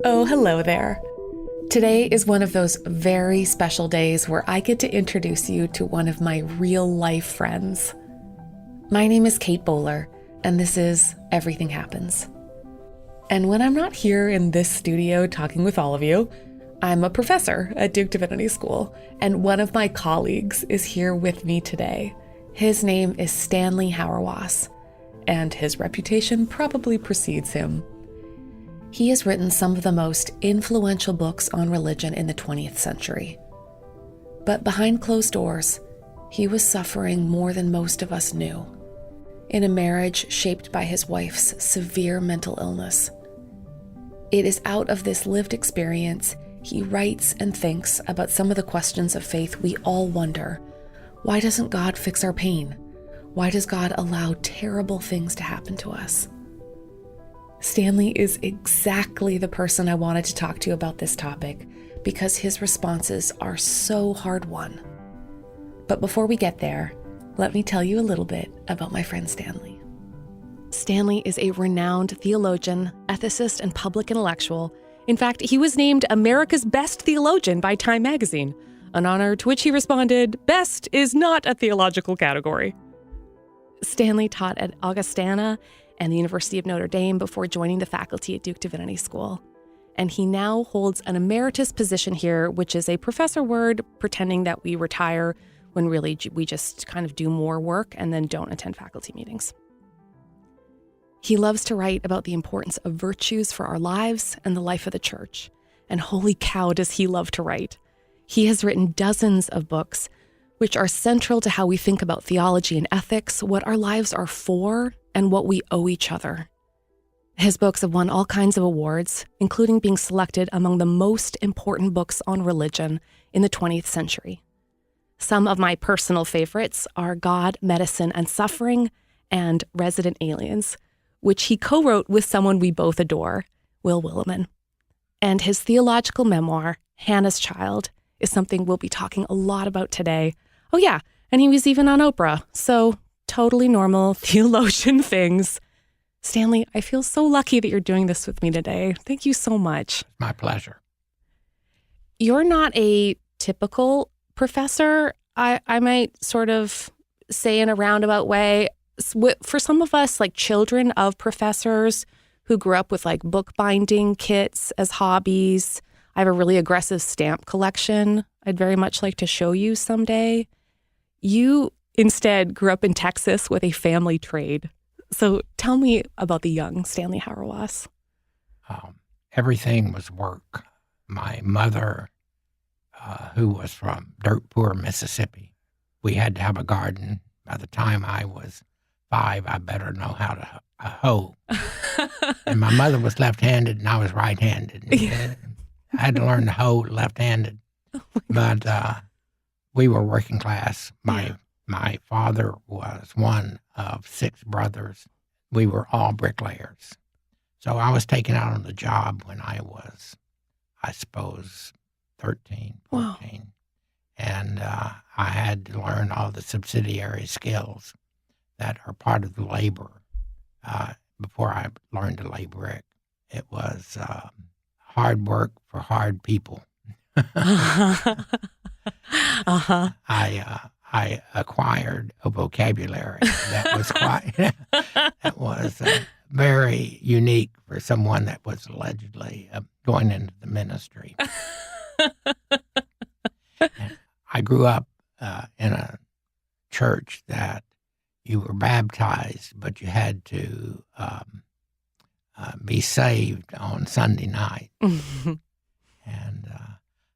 Oh, hello there. Today is one of those very special days where I get to introduce you to one of my real-life friends. My name is Kate Bowler, and this is Everything Happens. And when I'm not here in this studio talking with all of you, I'm a professor at Duke Divinity School, and one of my colleagues is here with me today. His name is Stanley Hauerwas, and his reputation probably precedes him. He has written some of the most influential books on religion in the 20th century. But behind closed doors, he was suffering more than most of us knew, in a marriage shaped by his wife's severe mental illness. It is out of this lived experience he writes and thinks about some of the questions of faith we all wonder. Why doesn't God fix our pain? Why does God allow terrible things to happen to us? Stanley is exactly the person I wanted to talk to about this topic because his responses are so hard-won. But before we get there, let me tell you a little bit about my friend Stanley. Stanley is a renowned theologian, ethicist, and public intellectual. In fact, he was named America's Best Theologian by Time magazine, an honor to which he responded, "Best is not a theological category." Stanley taught at Augustana and the University of Notre Dame before joining the faculty at Duke Divinity School. And he now holds an emeritus position here, which is a professor word pretending that we retire when really we just kind of do more work and then don't attend faculty meetings. He loves to write about the importance of virtues for our lives and the life of the church. And holy cow, does he love to write. He has written dozens of books which are central to how we think about theology and ethics, what our lives are for, and what we owe each other. His books have won all kinds of awards, including being selected among the most important books on religion in the 20th century. Some of my personal favorites are God, Medicine, and Suffering and Resident Aliens, which he co-wrote with someone we both adore, Will Willimon. And his theological memoir, Hannah's Child, is something we'll be talking a lot about today. Oh yeah, and he was even on Oprah, so totally normal theologian things. Stanley, I feel so lucky that you're doing this with me today. Thank you so much. My pleasure. You're not a typical professor, I might sort of say in a roundabout way. For some of us, like children of professors who grew up with like bookbinding kits as hobbies, I have a really aggressive stamp collection I'd very much like to show you someday. You instead grew up in Texas with a family trade. So tell me about the young Stanley Hauerwas. Everything was work. My mother, who was from dirt poor Mississippi, we had to have a garden. By the time I was 5, I better know how to hoe. And my mother was left-handed and I was right-handed. I had to learn to hoe left-handed. But we were working class. My father was one of 6 brothers. We were all bricklayers. So I was taken out on the job when I was, I suppose, 13, 14. Wow. And I had to learn all the subsidiary skills that are part of the labor before I learned to lay brick. It was hard work for hard people. Uh-huh. I acquired a vocabulary that was quite that was very unique for someone that was allegedly going into the ministry. And I grew up in a church that you were baptized, but you had to be saved on Sunday night. And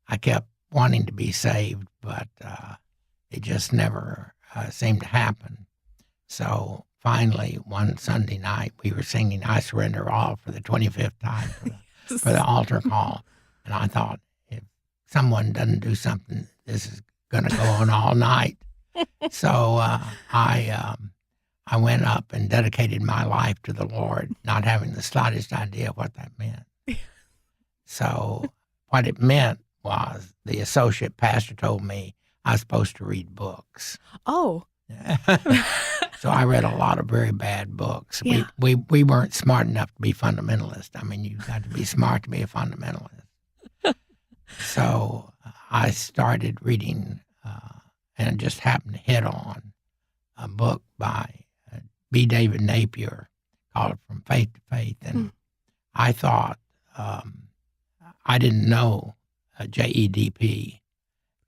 I kept wanting to be saved, but it just never seemed to happen. So finally, one Sunday night, we were singing I Surrender All for the 25th time for the altar call. And I thought, if someone doesn't do something, this is going to go on all night. So I went up and dedicated my life to the Lord, not having the slightest idea what that meant. So what it meant was the associate pastor told me I was supposed to read books. Oh. So I read a lot of very bad books. Yeah. We weren't smart enough to be fundamentalists. I mean, you got to be smart to be a fundamentalist. So I started reading, and just happened to hit on a book by B. David Napier called From Faith to Faith. And I thought, I didn't know JEDP,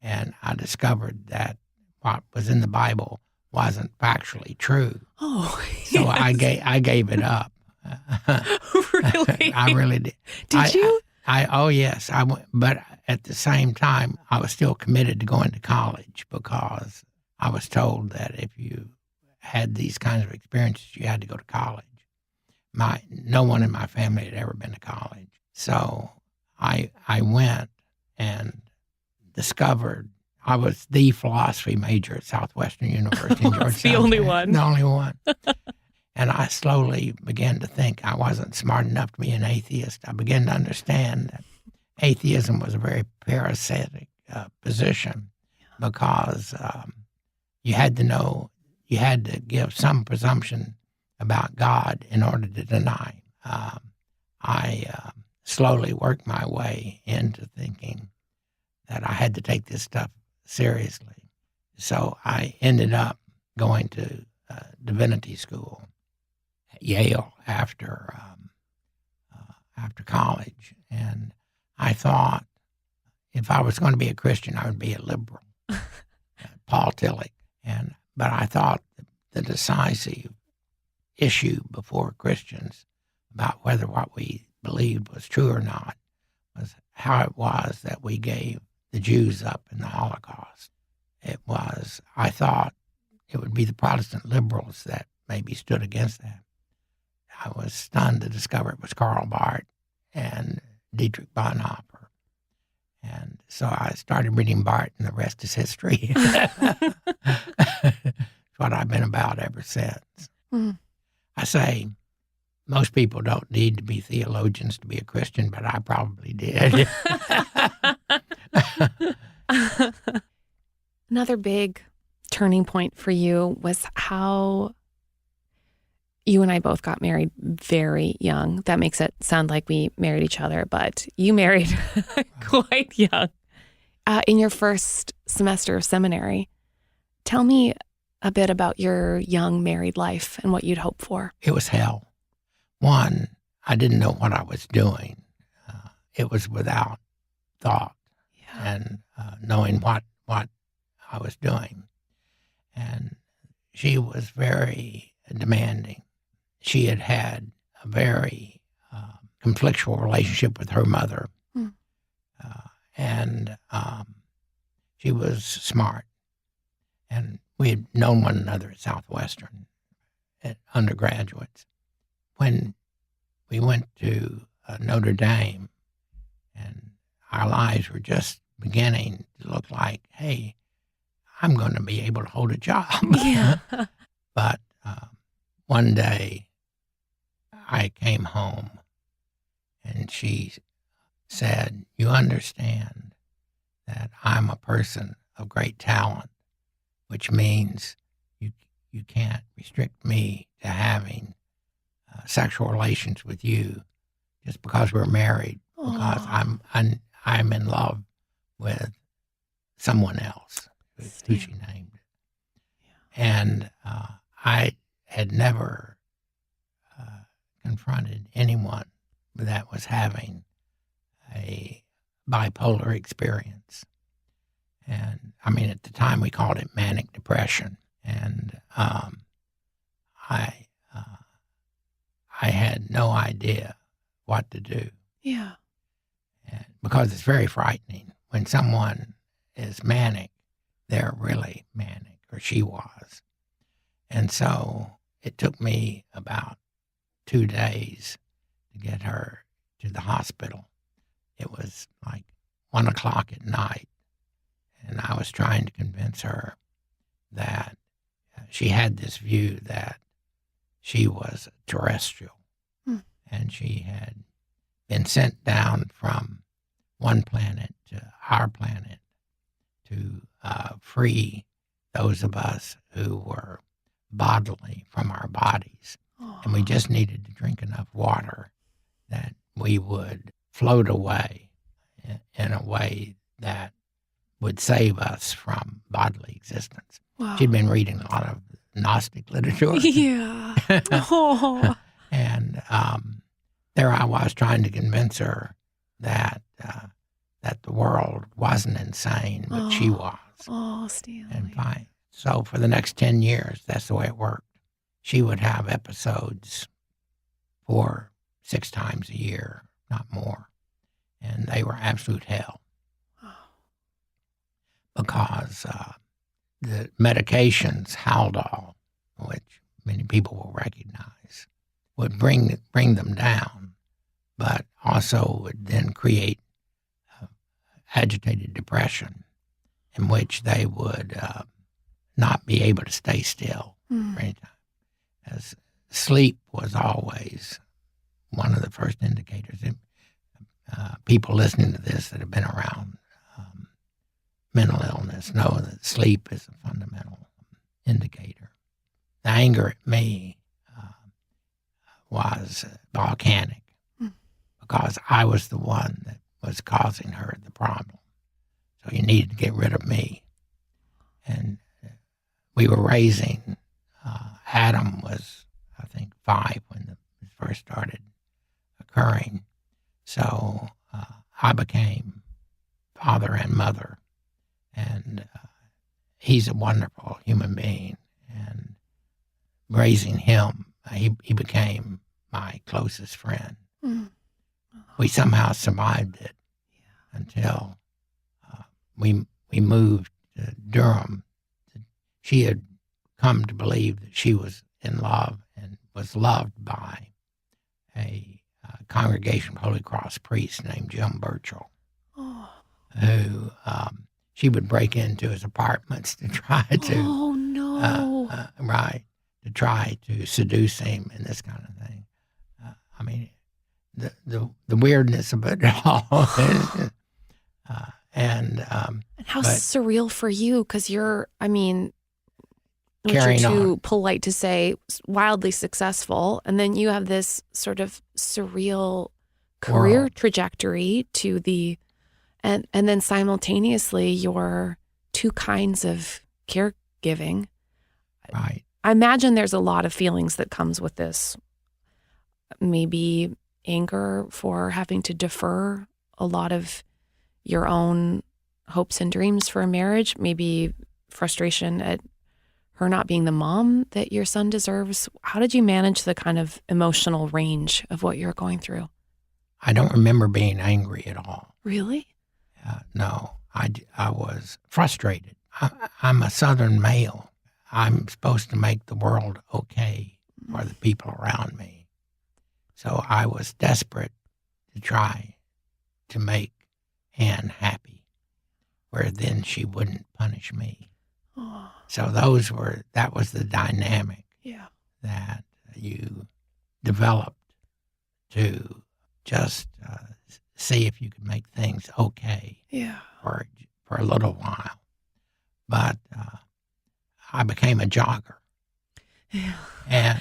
and I discovered that what was in the Bible wasn't factually true. Oh, So yes. I gave it up. Really? I really did. Did you? Oh yes, I went, but at the same time, I was still committed to going to college because I was told that if you had these kinds of experiences, you had to go to college. No one in my family had ever been to college, so I went and discovered I was the philosophy major at Southwestern University in Georgetown. That's the only one. The only one. And I slowly began to think I wasn't smart enough to be an atheist. I began to understand that atheism was a very parasitic position because you had to give some presumption about God in order to deny him. I slowly worked my way into thinking that I had to take this stuff seriously. So I ended up going to divinity school at Yale after college, and I thought if I was going to be a Christian, I would be a liberal, Paul Tillich. But I thought the decisive issue before Christians about whether what we believed was true or not was how it was that we gave the Jews up in the Holocaust. I thought it would be the Protestant liberals that maybe stood against that. I was stunned to discover it was Karl Barth and Dietrich Bonhoeffer. And so I started reading Barth, and the rest is history. It's what I've been about ever since. Mm. I say most people don't need to be theologians to be a Christian, but I probably did. Another big turning point for you was how you and I both got married very young. That makes it sound like we married each other, but you married quite young. In your first semester of seminary. Tell me a bit about your young married life and what you'd hope for. It was hell. One, I didn't know what I was doing. It was without thought and knowing what I was doing. And she was very demanding. She had had a very conflictual relationship with her mother. And she was smart. And we had known one another at Southwestern, at undergraduates. When we went to Notre Dame, and our lives were just beginning to look like, hey, I'm going to be able to hold a job. Yeah. But one day I came home, and she said, you understand that I'm a person of great talent, which means you can't restrict me to having sexual relations with you just because we're married, because I'm in love with someone else, who she named. And I had never confronted anyone that was having a bipolar experience. And I mean, at the time we called it manic depression. And I had no idea what to do. Yeah. And because it's very frightening. When someone is manic, they're really manic, or she was. And so it took me about 2 days to get her to the hospital. It was like 1 o'clock at night, and I was trying to convince her that she had this view that she was terrestrial, and she had been sent down from one planet to our planet to free those of us who were bodily from our bodies. And we just needed to drink enough water that we would float away in a way that would save us from bodily existence. Wow. She'd been reading a lot of Gnostic literature. Yeah. Oh. And there I was trying to convince her that the world wasn't insane, but she was. Oh, Stanley. And fine. So for the next 10 years, that's the way it worked. She would have episodes 4, 6 times a year, not more. And they were absolute hell. Because the medications, Haldol, which many people will recognize, would bring them down, but also would then create agitated depression in which they would not be able to stay still for any time. As sleep was always one of the first indicators. People listening to this that have been around mental illness know that sleep is a fundamental indicator. The anger at me was volcanic because I was the one that was causing her the problem. So you needed to get rid of me. And we were raising, Adam was, I think, 5 when it first started occurring. So I became father and mother. And he's a wonderful human being. And raising him, he became my closest friend. We somehow survived it until we moved to Durham. She had come to believe that she was in love and was loved by a Congregation of Holy Cross priest named Jim Burchell, who she would break into his apartments to try to, to try to seduce him and this kind of thing. I mean, the weirdness of it all. And how surreal for you, because you're, carrying too on. polite to say, wildly successful, and then you have this sort of surreal career trajectory to the, and then simultaneously your 2 kinds of caregiving. Right. I imagine there's a lot of feelings that comes with this. Maybe anger for having to defer a lot of your own hopes and dreams for a marriage, maybe frustration at her not being the mom that your son deserves. How did you manage the kind of emotional range of what you're going through? I don't remember being angry at all. Really? No, I was frustrated. I'm a Southern male. I'm supposed to make the world okay for the people around me. So I was desperate to try to make Anne happy, where then she wouldn't punish me. So that was the dynamic that you developed to just see if you could make things okay for a little while. But I became a jogger. And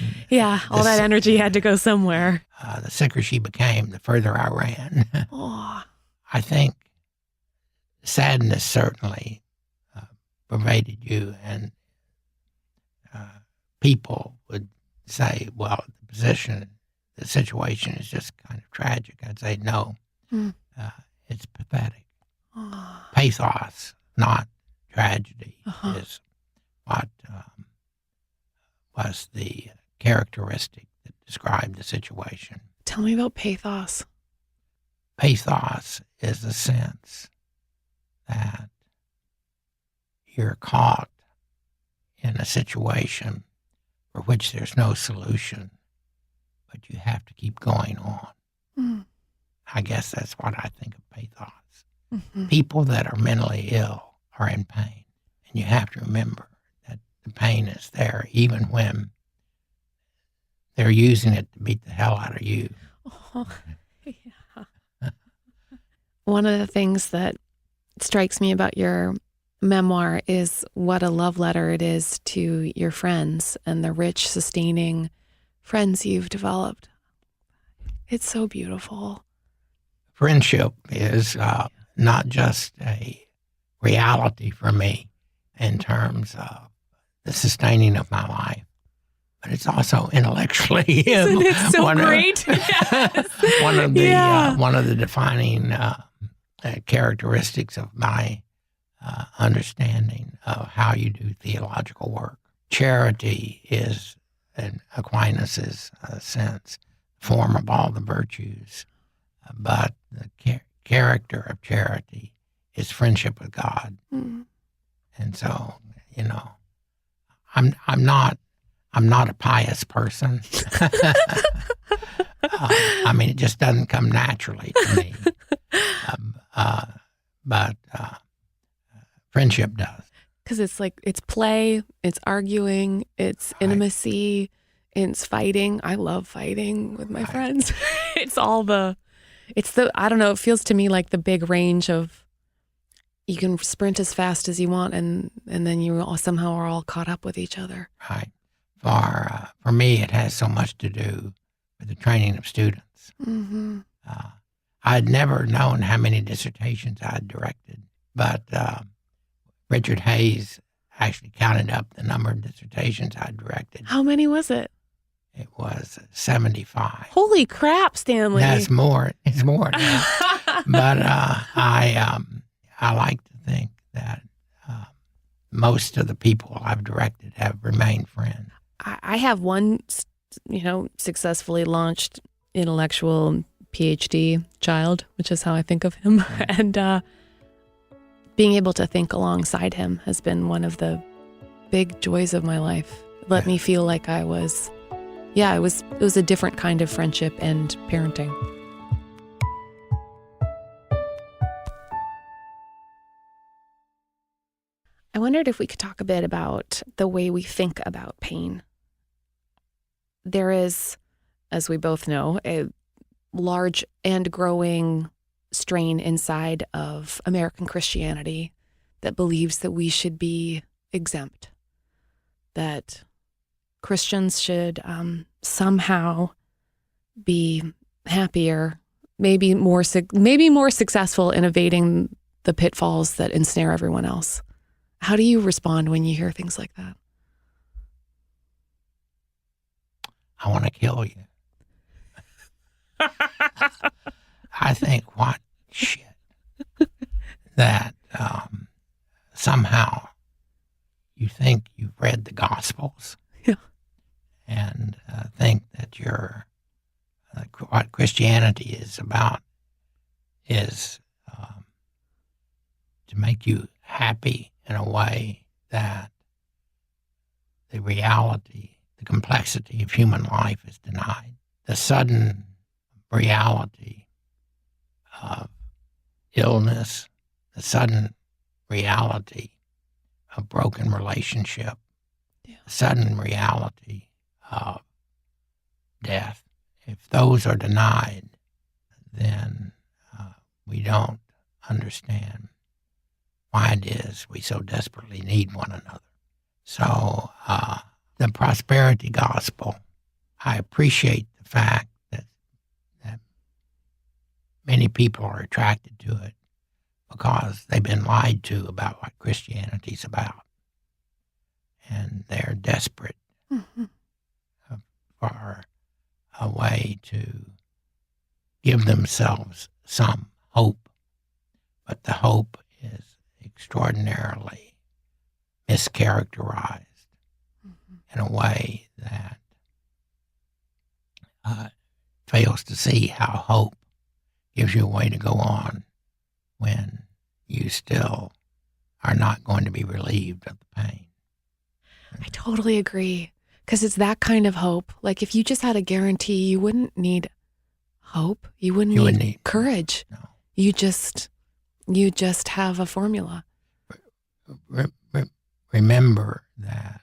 all that energy had to go somewhere. The sicker she became, the further I ran. I think sadness certainly pervaded you, and people would say, well, the situation is just kind of tragic. I'd say, no, it's pathetic. Pathos, not tragedy, is what was the characteristic that described the situation. Tell me about pathos. Pathos is the sense that you're caught in a situation for which there's no solution, but you have to keep going on. I guess that's what I think of pathos. People that are mentally ill are in pain, and you have to remember that the pain is there even when they're using it to beat the hell out of you. One of the things that strikes me about your memoir is what a love letter it is to your friends and the rich, sustaining friends you've developed. It's so beautiful. Friendship is not just a reality for me in terms of the sustaining of my life, but it's also intellectually Isn't it so great? Yes. one of the defining characteristics of my understanding of how you do theological work. Charity is, in Aquinas' sense, form of all the virtues, but the character of charity is friendship with God. Mm. And so, I'm not a pious person. It just doesn't come naturally to me. But friendship does. Because it's play, it's arguing, it's intimacy, it's fighting. I love fighting with my friends. I don't know, it feels to me like the big range of you can sprint as fast as you want and then you all somehow are all caught up with each other. Right. For me, it has so much to do with the training of students. Mm-hmm. I had never known how many dissertations I had directed, but Richard Hayes actually counted up the number of dissertations I directed. How many was it? It was 75. Holy crap, Stanley! That's more. It's more now. But I like to think that most of the people I've directed have remained friends. I have one, successfully launched intellectual PhD child, which is how I think of him. And being able to think alongside him has been one of the big joys of my life. It let me feel like it was a different kind of friendship and parenting. I wondered if we could talk a bit about the way we think about pain. There is, as we both know, a large and growing strain inside of American Christianity that believes that we should be exempt, that Christians should somehow be happier, maybe more successful in evading the pitfalls that ensnare everyone else. How do you respond when you hear things like that? I want to kill you. I think what shit that somehow you think you've read the Gospels and think that what Christianity is about is to make you happy in a way that the reality, the complexity of human life is denied. The sudden reality of illness, the sudden reality of broken relationship, the sudden reality of death. If those are denied, then we don't understand why it is we so desperately need one another. So the prosperity gospel, I appreciate the fact that many people are attracted to it because they've been lied to about what Christianity's about. And they're desperate for a way to give themselves some hope. But the hope is extraordinarily mischaracterized in a way that fails to see how hope gives you a way to go on when you still are not going to be relieved of the pain. I totally agree, because it's that kind of hope. Like if you just had a guarantee, you wouldn't need hope. You wouldn't need courage. No. You just have a formula. Remember that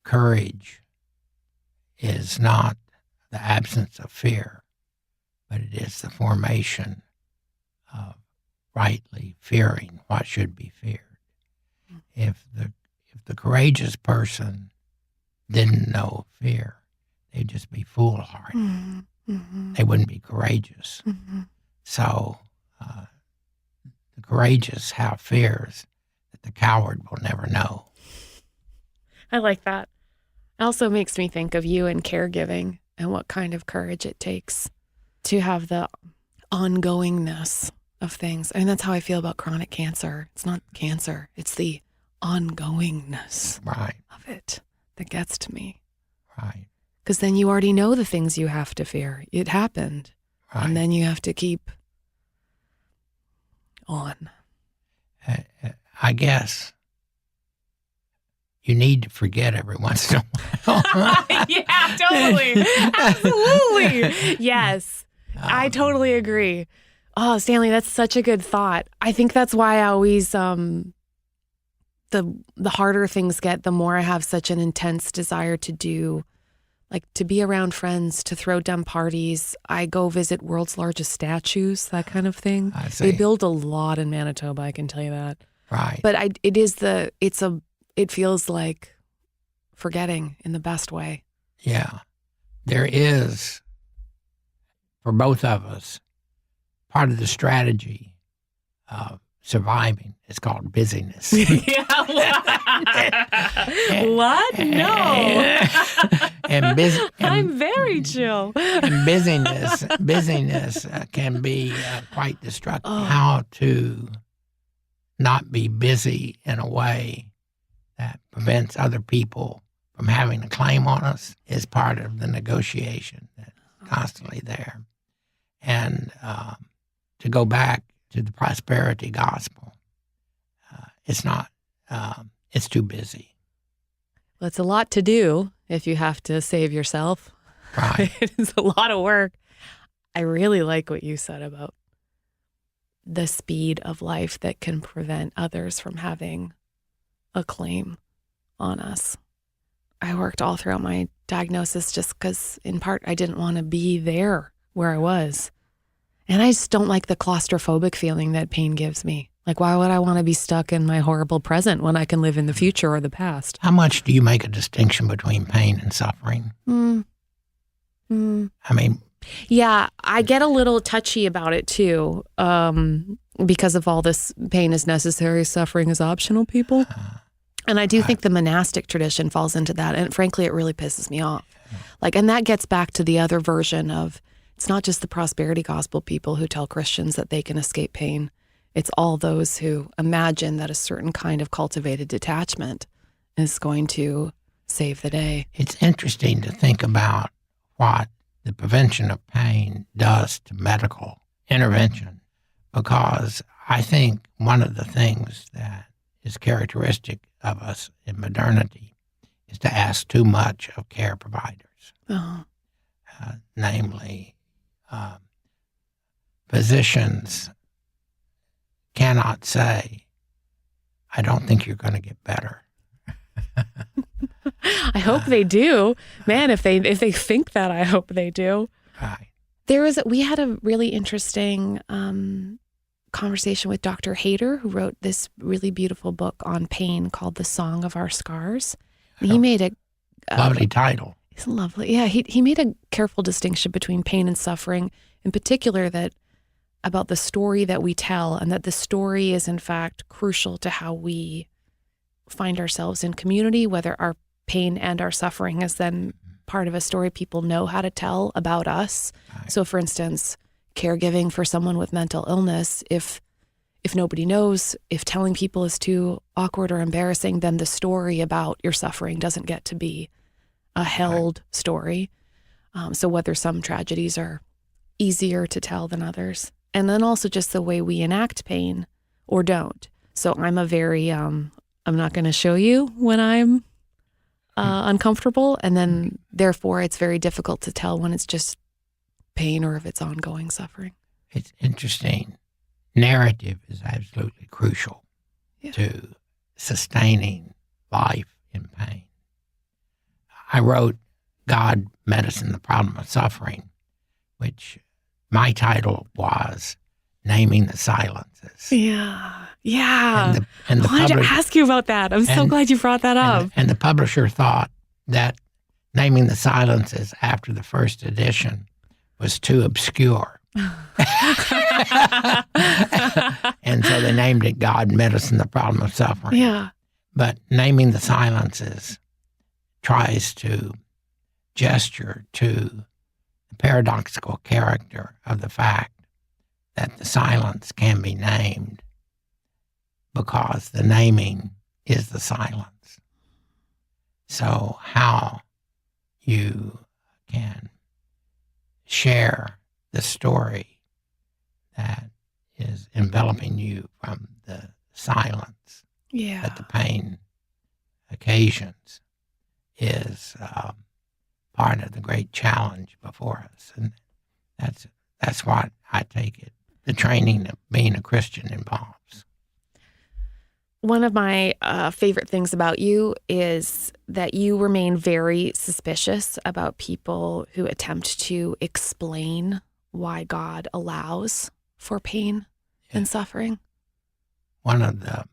courage is not the absence of fear, but it is the formation of rightly fearing what should be feared. If the courageous person didn't know fear, they'd just be foolhardy. Mm-hmm. They wouldn't be courageous. Mm-hmm. So the courageous have fears that the coward will never know. I like that. It also makes me think of you and caregiving and what kind of courage it takes to have the ongoingness of things. I mean, that's how I feel about chronic cancer. It's not cancer. It's the ongoingness of it that gets to me. Right. Because then you already know the things you have to fear. It happened. Right. And then you have to keep on. I guess you need to forget every once in a while. Yeah, totally. Absolutely. Yes. I totally agree. Oh, Stanley, that's such a good thought. I think that's why I always, the harder things get, the more I have such an intense desire to do, like to be around friends, to throw dumb parties. I go visit world's largest statues, that kind of thing. I see. They build a lot in Manitoba, I can tell you that. Right. But it feels like forgetting in the best way. Yeah. There is, for both of us, part of the strategy of surviving is called busyness. What? No. I'm very chill. And busyness can be quite destructive. Oh. How to not be busy in a way that prevents other people from having a claim on us is part of the negotiation that's constantly there. And to go back to the prosperity gospel, it's not, it's too busy. Well, it's a lot to do if you have to save yourself. Right. It's a lot of work. I really like what you said about the speed of life that can prevent others from having a claim on us. I worked all throughout my diagnosis just because, in part, I didn't want to be there where I was. And I just don't like the claustrophobic feeling that pain gives me. Like, why would I want to be stuck in my horrible present when I can live in the future or the past? How much do you make a distinction between pain and suffering? I mean, yeah, I get a little touchy about it too, because of all this pain is necessary, suffering is optional, people. And I do think the monastic tradition falls into that. And frankly, it really pisses me off. Like, and that gets back to the other version of, it's not just the prosperity gospel people who tell Christians that they can escape pain. It's all those who imagine that a certain kind of cultivated detachment is going to save the day. It's interesting to think about what the prevention of pain does to medical intervention, because I think one of the things that is characteristic of us in modernity is to ask too much of care providers, namely physicians cannot say, I don't think you're going to get better. I hope they do. Man, if they think that, I hope they do. Right. We had a really interesting conversation with Dr. Hayter, who wrote this really beautiful book on pain called The Song of Our Scars. And he made a lovely title. It's lovely. Yeah, he made a careful distinction between pain and suffering, in particular that about the story that we tell, and that the story is in fact crucial to how we find ourselves in community, whether our pain and our suffering is then part of a story people know how to tell about us. Right. So for instance, caregiving for someone with mental illness, if nobody knows, if telling people is too awkward or embarrassing, then the story about your suffering doesn't get to be a held story. So whether some tragedies are easier to tell than others. And then also just the way we enact pain or don't. So I'm a very, I'm not going to show you when I'm uncomfortable. And then therefore it's very difficult to tell when it's just pain or if it's ongoing suffering. It's interesting. Narrative is absolutely crucial to sustaining life in pain. I wrote God, Medicine, the Problem of Suffering, which my title was naming the silences. Yeah. Yeah. And the I wanted to ask you about that. I'm so glad you brought that up. And the publisher thought that naming the silences after the first edition was too obscure. And so they named it God, Medicine, the Problem of Suffering. Yeah. But naming the silences tries to gesture to the paradoxical character of the fact that the silence can be named because the naming is the silence. So how you can share the story that is enveloping you from the silence that the pain occasions is part of the great challenge before us. And that's what I take it. The training of being a Christian involves. One of my favorite things about you is that you remain very suspicious about people who attempt to explain why God allows for pain and suffering. One of the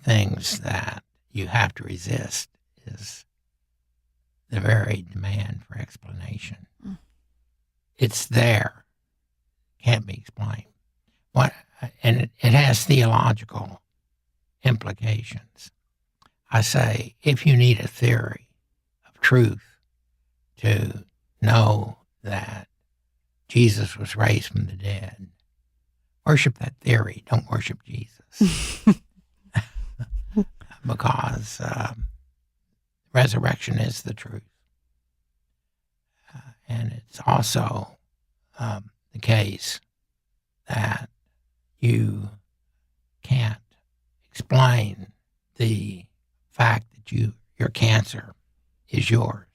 things that you have to resist is the very demand for explanation. It's there, can't be explained. And it has theological implications. I say, if you need a theory of truth to know that Jesus was raised from the dead, worship that theory. Don't worship Jesus. Because resurrection is the truth. And it's also the case that you can't explain the fact that your cancer is yours.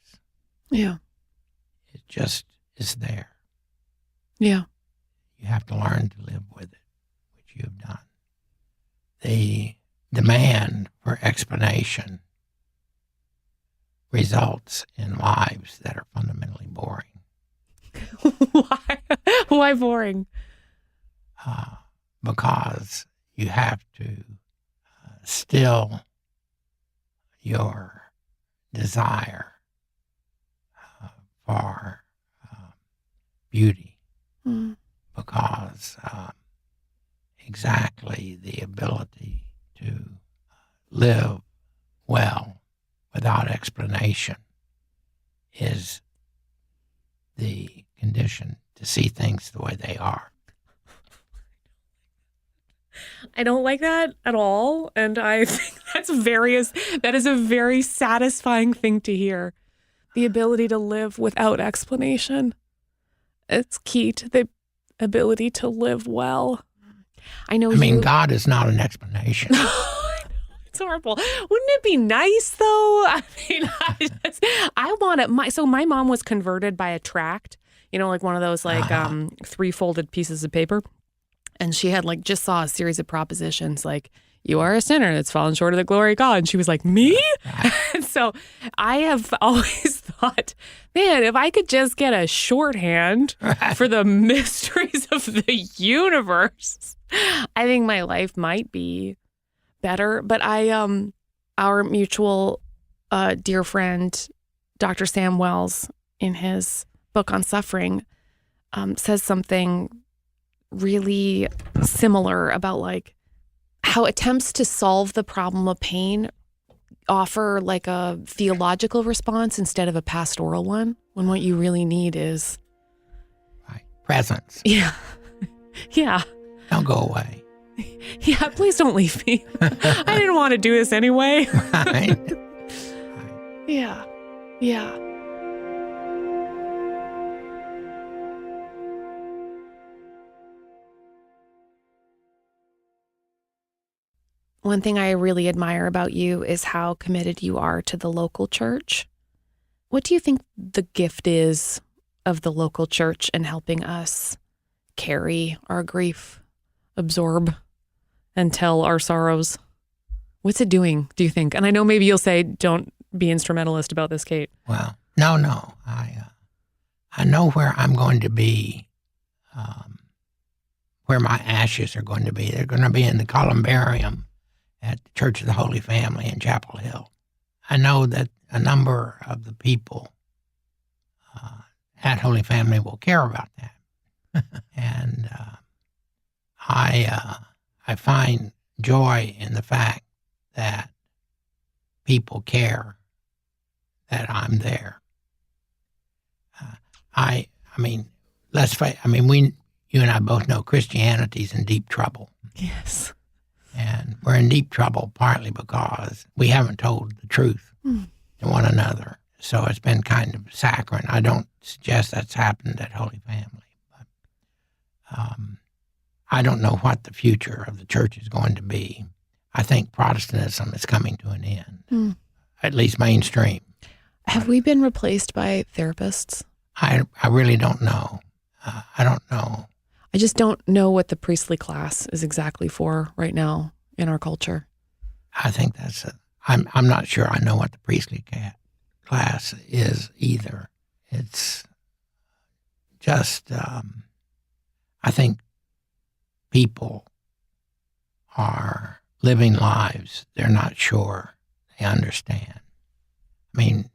Yeah. It just is there. Yeah. You have to learn to live with it, which you have done. The demand for explanation results in lives that are fundamentally boring. Why? Why boring? Because you have to still your desire for beauty, because exactly the ability to live well without explanation is the condition to see things the way they are. I don't like that at all. And I think that is a very satisfying thing to hear. The ability to live without explanation. It's key to the ability to live well. I mean, God is not an explanation. It's horrible. Wouldn't it be nice though? I mean, I want it. So my mom was converted by a tract, like one of those 3 folded pieces of paper. And she had just saw a series of propositions like, you are a sinner that's fallen short of the glory of God. And she was like, me? And so I have always thought, man, if I could just get a shorthand for the mysteries of the universe, I think my life might be better. But our mutual dear friend, Dr. Sam Wells, in his book on suffering, says something really similar about how attempts to solve the problem of pain offer a theological response instead of a pastoral one, when what you really need is presence. Yeah. Yeah. Don't go away. Yeah, please don't leave me. I didn't want to do this anyway. Right. Yeah. Yeah. One thing I really admire about you is how committed you are to the local church. What do you think the gift is of the local church in helping us carry our grief, absorb, and tell our sorrows? What's it doing, do you think? And I know maybe you'll say, don't be instrumentalist about this, Kate. Well, no. I know where I'm going to be where my ashes are going to be. They're going to be in the columbarium at the Church of the Holy Family in Chapel Hill. I know that a number of the people at Holy Family will care about that. And I find joy in the fact that people care that I'm there. I mean, you and I both know Christianity's in deep trouble. Yes. And we're in deep trouble partly because we haven't told the truth to one another. So it's been kind of saccharine. I don't suggest that's happened at Holy Family, but I don't know what the future of the church is going to be. I think Protestantism is coming to an end, at least mainstream. Have we been replaced by therapists? I really don't know. I don't know. I just don't know what the priestly class is exactly for right now in our culture. I think I'm not sure I know what the priestly class is either. It's just, I think people are living lives they're not sure they understand. I mean,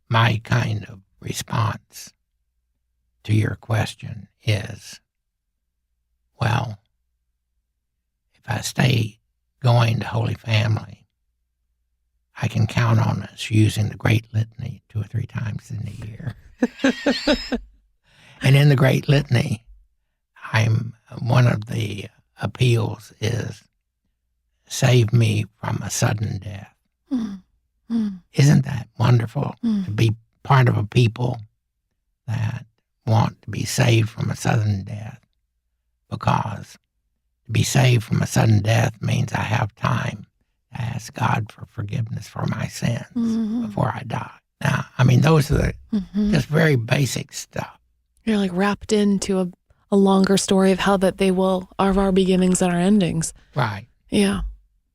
my kind of response to your question is, well, if I stay going to Holy Family, I can count on us using the Great Litany 2 or 3 times in a year. And in the Great Litany, one of the appeals is, save me from a sudden death. Isn't that wonderful to be part of a people that want to be saved from a sudden death? Because to be saved from a sudden death means I have time to ask God for forgiveness for my sins before I die. Now, I mean, those are just very basic stuff. You're like wrapped into a longer story of how that they will are our beginnings and our endings. Right. Yeah.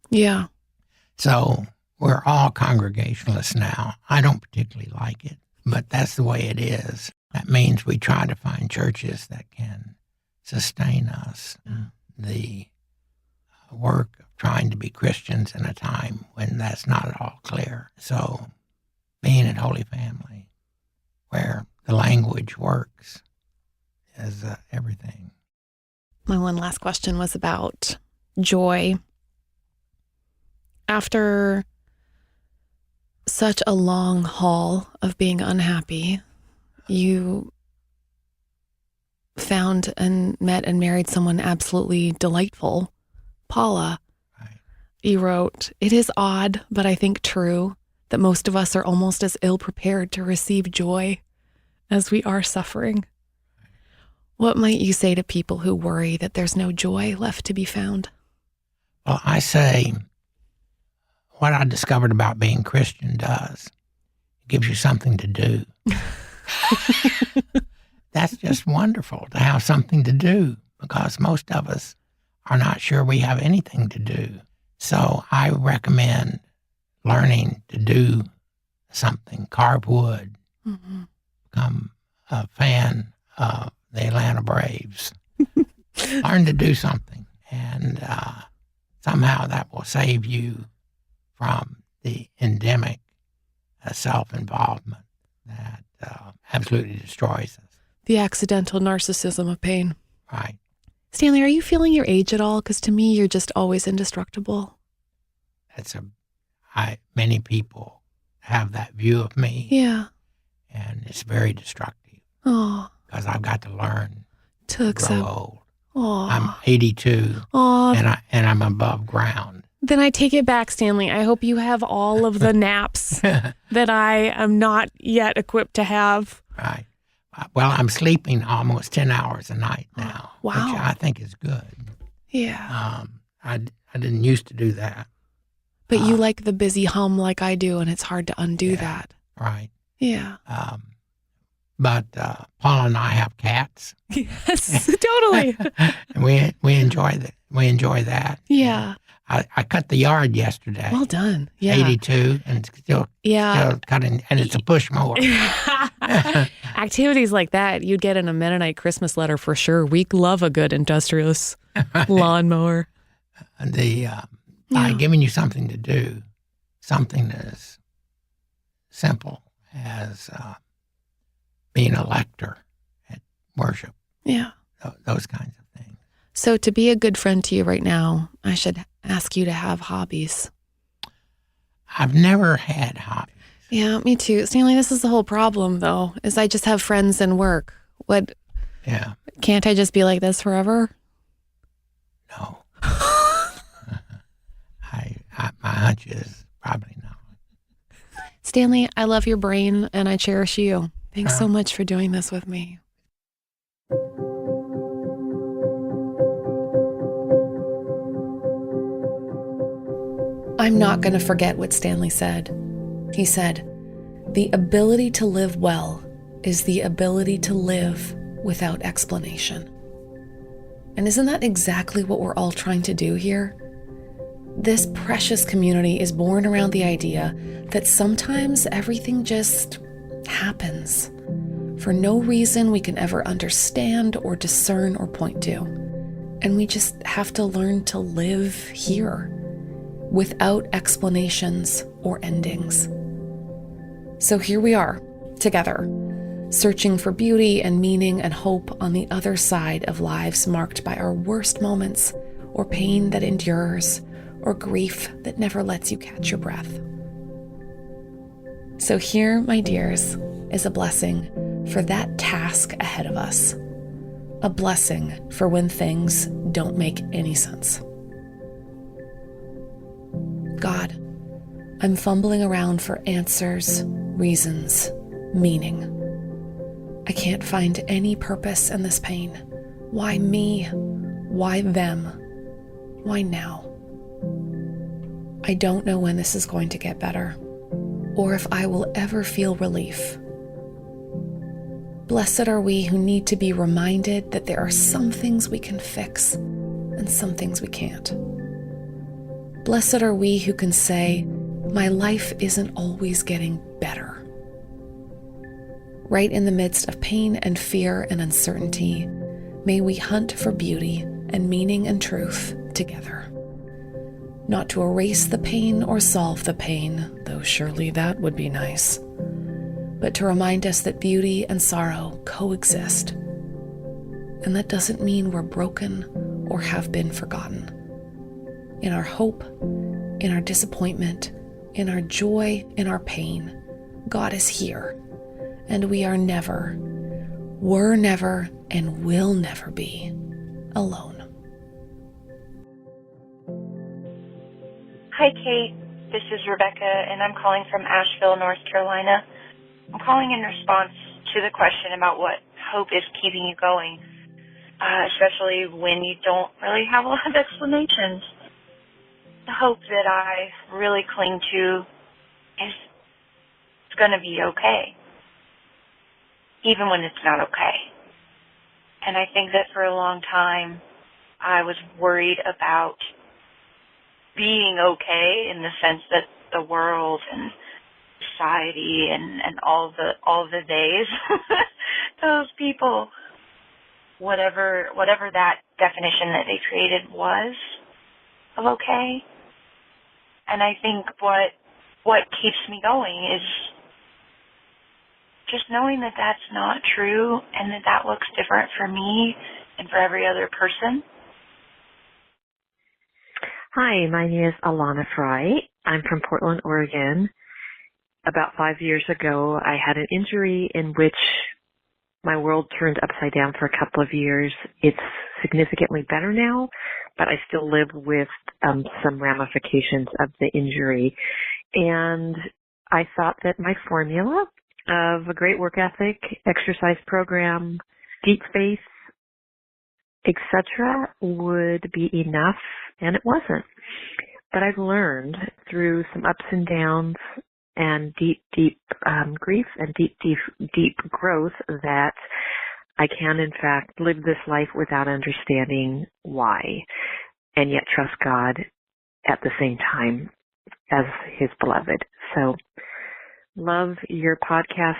Yeah. So we're all Congregationalists now. I don't particularly like it, but that's the way it is. That means we try to find churches that can sustain us. The work of trying to be Christians in a time when that's not at all clear. So being at Holy Family, where the language works, is everything. My one last question was about joy. After such a long haul of being unhappy, you found and met and married someone absolutely delightful, Paula. Right. You wrote, "It is odd, but I think true, that most of us are almost as ill-prepared to receive joy as we are suffering." Right. What might you say to people who worry that there's no joy left to be found? Well, I say what I discovered about being Christian does. It gives you something to do. That's just wonderful to have something to do, because most of us are not sure we have anything to do. So I recommend learning to do something, carve wood, become a fan of the Atlanta Braves. Learn to do something, and somehow that will save you from the endemic self-involvement that absolutely destroys us. The accidental narcissism of pain. Right. Stanley, are you feeling your age at all? Because to me, you're just always indestructible. Many people have that view of me. Yeah. And it's very destructive. Oh. Because I've got to learn to accept. grow old. Oh. I'm 82. Oh. And I'm above ground. Then I take it back, Stanley. I hope you have all of the naps that I am not yet equipped to have. Right. Well, I'm sleeping almost 10 hours a night now, wow. which I think is good. Yeah. I didn't used to do that. But you like the busy hum like I do, and it's hard to undo that. Right. Yeah. But Paula and I have cats. Yes, totally. And we enjoy that. We enjoy that. Yeah. I cut the yard yesterday. Well done. Yeah. 82, and it's still cutting, and it's a push mower. Activities like that, you'd get in a Mennonite Christmas letter for sure. We love a good industrious lawnmower. By giving you something to do, something as simple as being a lector at worship. Yeah. Those kinds of things. So to be a good friend to you right now, I should ask you to have hobbies. I've never had hobbies. Yeah, me too. Stanley, this is the whole problem, though, is I just have friends and work. Yeah. Can't I just be like this forever? No. My hunch is probably not. Stanley, I love your brain and I cherish you. Thanks so much for doing this with me. I'm not going to forget what Stanley said. He said, "The ability to live well is the ability to live without explanation." And isn't that exactly what we're all trying to do here? This precious community is born around the idea that sometimes everything just happens for no reason we can ever understand or discern or point to. And we just have to learn to live here without explanations or endings. So here we are, together, searching for beauty and meaning and hope on the other side of lives marked by our worst moments, or pain that endures, or grief that never lets you catch your breath. So here, my dears, is a blessing for that task ahead of us. A blessing for when things don't make any sense. God, I'm fumbling around for answers, reasons, meaning. I can't find any purpose in this pain. Why me? Why them? Why now? I don't know when this is going to get better, or if I will ever feel relief. Blessed are we who need to be reminded that there are some things we can fix and some things we can't. Blessed are we who can say, my life isn't always getting better. Right in the midst of pain and fear and uncertainty, may we hunt for beauty and meaning and truth together. Not to erase the pain or solve the pain, though surely that would be nice, but to remind us that beauty and sorrow coexist. And that doesn't mean we're broken or have been forgotten. In our hope, in our disappointment, in our joy, in our pain, God is here, and we are never, were never, and will never be alone. Hi, Kate. This is Rebecca, and I'm calling from Asheville, North Carolina. I'm calling in response to the question about what hope is keeping you going, especially when you don't really have a lot of explanations. The hope that I really cling to is it's going to be okay, even when it's not okay. And I think that for a long time, I was worried about being okay in the sense that the world and society and all the days, those people, whatever that definition that they created was of okay. And I think what keeps me going is just knowing that that's not true and that looks different for me and for every other person. Hi, my name is Alana Fry. I'm from Portland, Oregon. About 5 years ago, I had an injury in which my world turned upside down for a couple of years. It's significantly better now, but I still live with some ramifications of the injury. And I thought that my formula of a great work ethic, exercise program, deep faith, etc. would be enough, and it wasn't. But I've learned through some ups and downs and deep grief and deep growth that I can, in fact, live this life without understanding why, and yet trust God at the same time as His beloved. So, love your podcast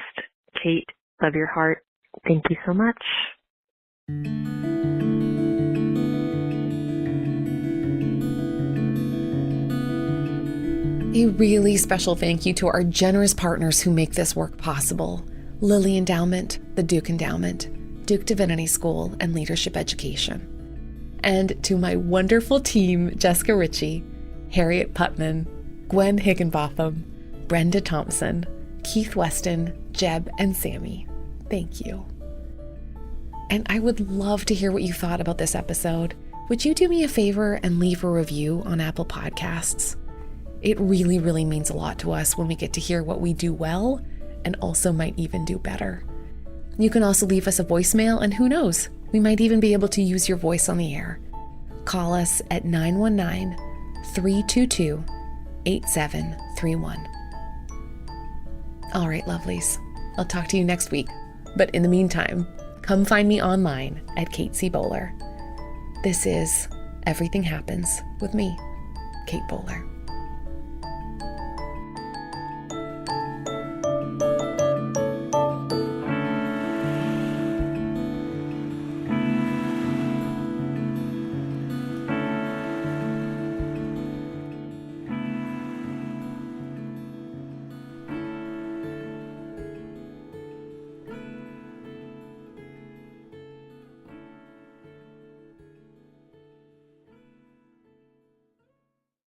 Kate, love your heart. Thank you so much. A really special thank you to our generous partners who make this work possible: Lilly Endowment, the Duke Endowment, Duke Divinity School, and Leadership Education. And to my wonderful team, Jessica Ritchie, Harriet Putman, Gwen Higginbotham, Brenda Thompson, Keith Weston, Jeb, and Sammy. Thank you. And I would love to hear what you thought about this episode. Would you do me a favor and leave a review on Apple Podcasts? It really, really means a lot to us when we get to hear what we do well and also might even do better. You can also leave us a voicemail, and who knows, we might even be able to use your voice on the air. Call us at 919-322-8731. All right, lovelies, I'll talk to you next week. But in the meantime, come find me online at Kate C. Bowler. This is Everything Happens with me, Kate Bowler.